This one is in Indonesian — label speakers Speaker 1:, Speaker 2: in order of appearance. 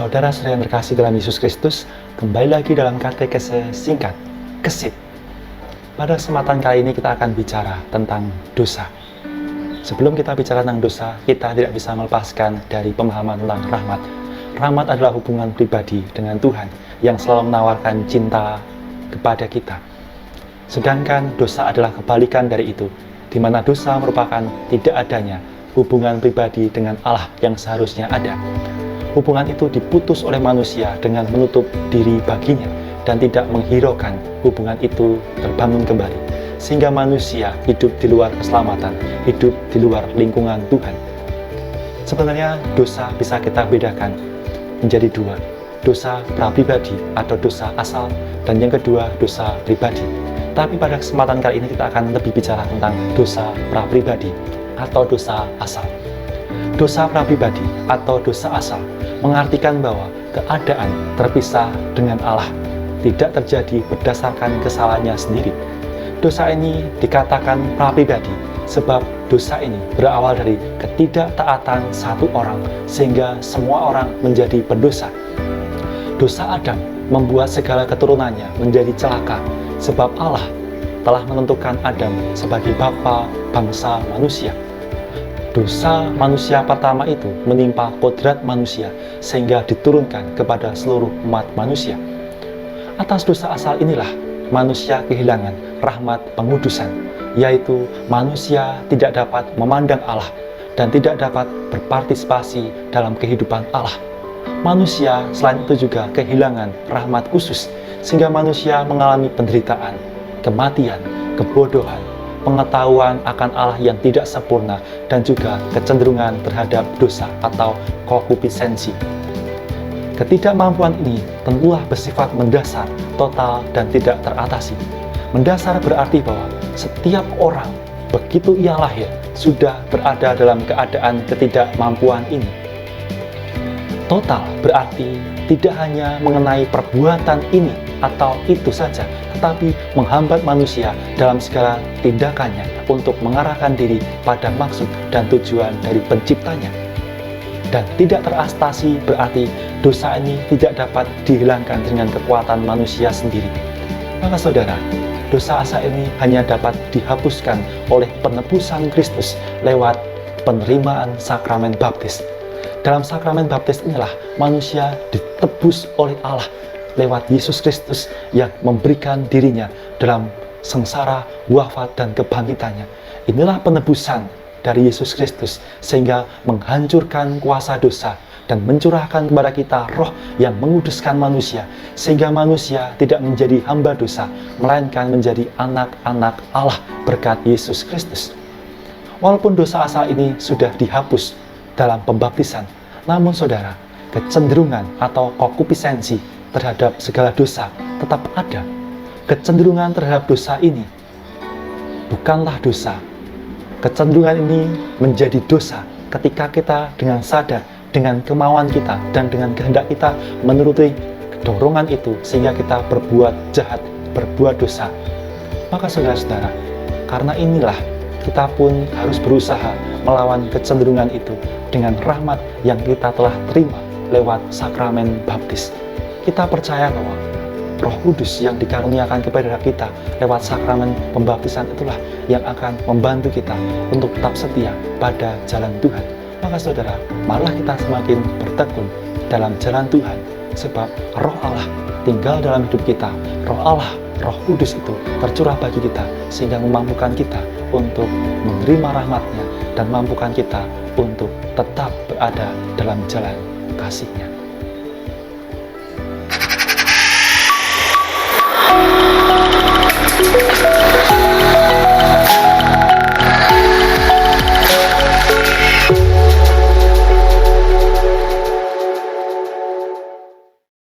Speaker 1: Saudara yang terkasih dalam Yesus Kristus, kembali lagi dalam katekese singkat, KESIP. Pada kesempatan kali ini kita akan bicara tentang dosa. Sebelum kita bicara tentang dosa, kita tidak bisa melepaskan dari pemahaman tentang rahmat. Rahmat adalah hubungan pribadi dengan Tuhan yang selalu menawarkan cinta kepada kita. Sedangkan dosa adalah kebalikan dari itu, di mana dosa merupakan tidak adanya hubungan pribadi dengan Allah yang seharusnya ada. Hubungan itu diputus oleh manusia dengan menutup diri baginya dan tidak menghiraukan hubungan itu terbangun kembali, sehingga manusia hidup di luar keselamatan, hidup di luar lingkungan Tuhan. Sebenarnya dosa bisa kita bedakan menjadi dua, dosa prapribadi atau dosa asal, dan yang kedua dosa pribadi. Tapi pada kesempatan kali ini kita akan lebih bicara tentang dosa prapribadi atau dosa asal. Dosa prapribadi atau dosa asal mengartikan bahwa keadaan terpisah dengan Allah tidak terjadi berdasarkan kesalahannya sendiri. Dosa ini dikatakan prapribadi sebab dosa ini berawal dari ketidaktaatan satu orang sehingga semua orang menjadi pendosa. Dosa Adam membuat segala keturunannya menjadi celaka sebab Allah telah menentukan Adam sebagai bapa bangsa manusia. Dosa manusia pertama itu menimpa kodrat manusia sehingga diturunkan kepada seluruh umat manusia. Atas dosa asal inilah manusia kehilangan rahmat pengudusan, yaitu manusia tidak dapat memandang Allah dan tidak dapat berpartisipasi dalam kehidupan Allah. Manusia selain itu juga kehilangan rahmat khusus sehingga manusia mengalami penderitaan, kematian, kebodohan, pengetahuan akan Allah yang tidak sempurna, dan juga kecenderungan terhadap dosa atau konkupisenssi. Ketidakmampuan ini tentulah bersifat mendasar, total, dan tidak teratasi. Mendasar berarti bahwa setiap orang begitu ia lahir sudah berada dalam keadaan ketidakmampuan ini. Total berarti tidak hanya mengenai perbuatan ini atau itu saja, tetapi menghambat manusia dalam segala tindakannya untuk mengarahkan diri pada maksud dan tujuan dari penciptanya. Dan tidak terastasi berarti dosa ini tidak dapat dihilangkan dengan kekuatan manusia sendiri. Maka saudara, dosa asal ini hanya dapat dihapuskan oleh penebusan Kristus lewat penerimaan sakramen baptis. Dalam sakramen baptis inilah manusia ditebus oleh Allah lewat Yesus Kristus yang memberikan dirinya dalam sengsara, wafat, dan kebangkitannya. Inilah penebusan dari Yesus Kristus sehingga menghancurkan kuasa dosa dan mencurahkan kepada kita roh yang menguduskan manusia sehingga manusia tidak menjadi hamba dosa melainkan menjadi anak-anak Allah berkat Yesus Kristus. Walaupun dosa asal ini sudah dihapus dalam pembaptisan, namun saudara, kecenderungan atau konkupisenssi terhadap segala dosa tetap ada. Kecenderungan terhadap dosa ini bukanlah dosa. Kecenderungan ini menjadi dosa ketika kita dengan sadar, dengan kemauan kita, dan dengan kehendak kita menuruti dorongan itu sehingga kita berbuat jahat, berbuat dosa. Maka saudara-saudara, karena inilah kita pun harus berusaha melawan kecenderungan itu dengan rahmat yang kita telah terima lewat sakramen baptis. Kita percaya bahwa Roh Kudus yang dikaruniakan kepada kita lewat sakramen pembaptisan itulah yang akan membantu kita untuk tetap setia pada jalan Tuhan. Maka saudara, marilah kita semakin bertekun dalam jalan Tuhan, sebab Roh Allah tinggal dalam hidup kita. Roh Allah, Roh Kudus itu tercurah bagi kita sehingga memampukan kita untuk menerima rahmat-Nya dan memampukan kita untuk tetap berada dalam jalan kasih-Nya.